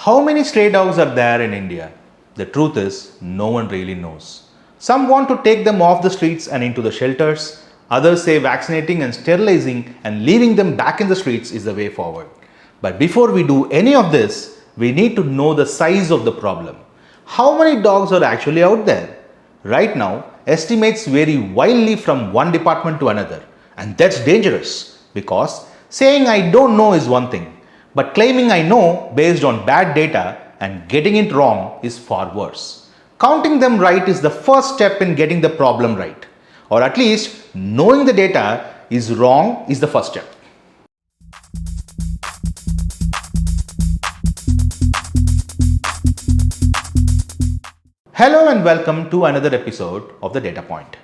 How many stray dogs are there in India? The truth is, no one really knows. Some want to take them off the streets and into the shelters. Others say vaccinating and sterilizing and leaving them back in the streets is the way forward. But before we do any of this, we need to know the size of the problem. How many dogs are actually out there? Right now, estimates vary wildly from one department to another. And that's dangerous because saying I don't know is one thing, but claiming I know based on bad data and getting it wrong is far worse. Counting them right is the first step in getting the problem right, or at least knowing the data is wrong is the first step. Hello and welcome to another episode of The Data Point.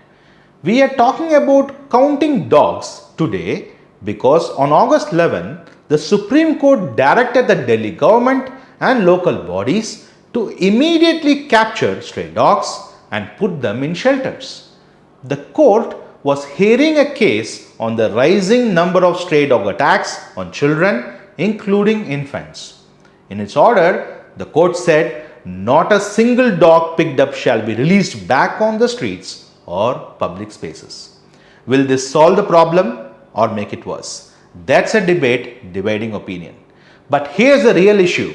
We are talking about counting dogs today because on August 11, the Supreme Court directed the Delhi government and local bodies to immediately capture stray dogs and put them in shelters. The court was hearing a case on the rising number of stray dog attacks on children, including infants. In its order, the court said not a single dog picked up shall be released back on the streets or public spaces. Will this solve the problem or make it worse? That's a debate dividing opinion. But here's the real issue.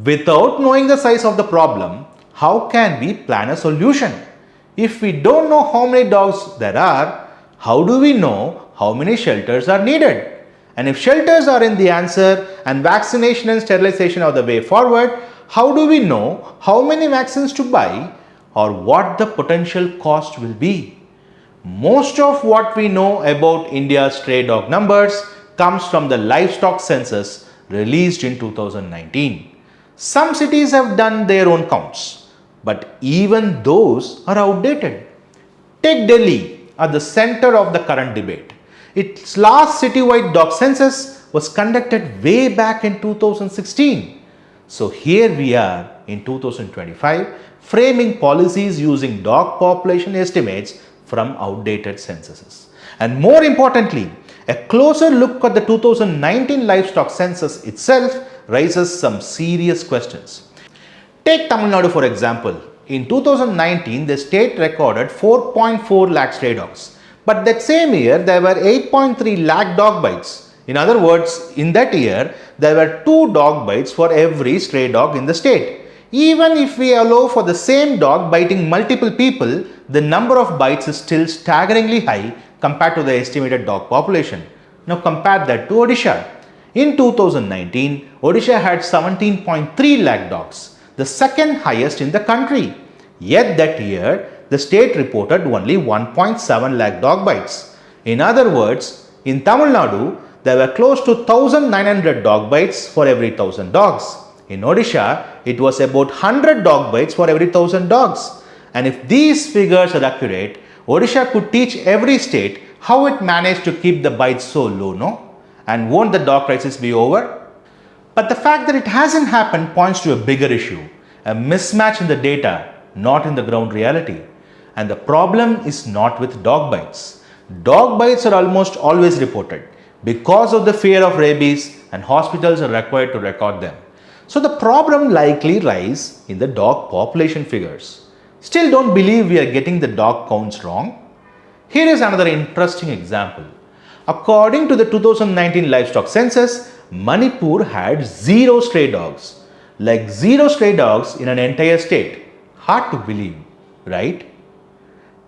Without knowing the size of the problem, how can we plan a solution? If we don't know how many dogs there are, how do we know how many shelters are needed? And if shelters are in the answer and vaccination and sterilization are the way forward, how do we know how many vaccines to buy or what the potential cost will be? Most of what we know about India's stray dog numbers comes from the livestock census released in 2019. Some cities have done their own counts, but even those are outdated. Take Delhi at the center of the current debate. Its last citywide dog census was conducted way back in 2016. So here we are in 2025 framing policies using dog population estimates from outdated censuses. And more importantly, a closer look at the 2019 livestock census itself raises some serious questions. Take Tamil Nadu for example. In 2019, the state recorded 4.4 lakh stray dogs. But that same year, there were 8.3 lakh dog bites. In other words, in that year, there were 2 dog bites for every stray dog in the state. Even if we allow for the same dog biting multiple people, the number of bites is still staggeringly high compared to the estimated dog population. Now compare that to Odisha. In 2019, Odisha had 17.3 lakh dogs, the second highest in the country. Yet that year, the state reported only 1.7 lakh dog bites. In other words, in Tamil Nadu, there were close to 1,900 dog bites for every 1,000 dogs. In Odisha, it was about 100 dog bites for every 1,000 dogs. And if these figures are accurate, Odisha could teach every state how it managed to keep the bites so low, no? And won't the dog crisis be over? But the fact that it hasn't happened points to a bigger issue, a mismatch in the data, not in the ground reality. And the problem is not with dog bites. Dog bites are almost always reported because of the fear of rabies, and hospitals are required to record them. So the problem likely lies in the dog population figures. Still don't believe we are getting the dog counts wrong? Here is another interesting example. According to the 2019 livestock census, Manipur had 0 stray dogs. Like 0 stray dogs in an entire state. Hard to believe, right?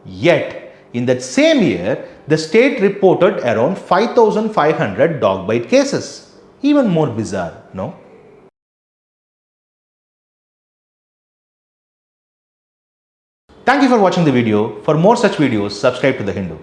Yet, in that same year, the state reported around 5,500 dog bite cases. Even more bizarre, no? Thank you for watching the video. For more such videos, subscribe to The Hindu.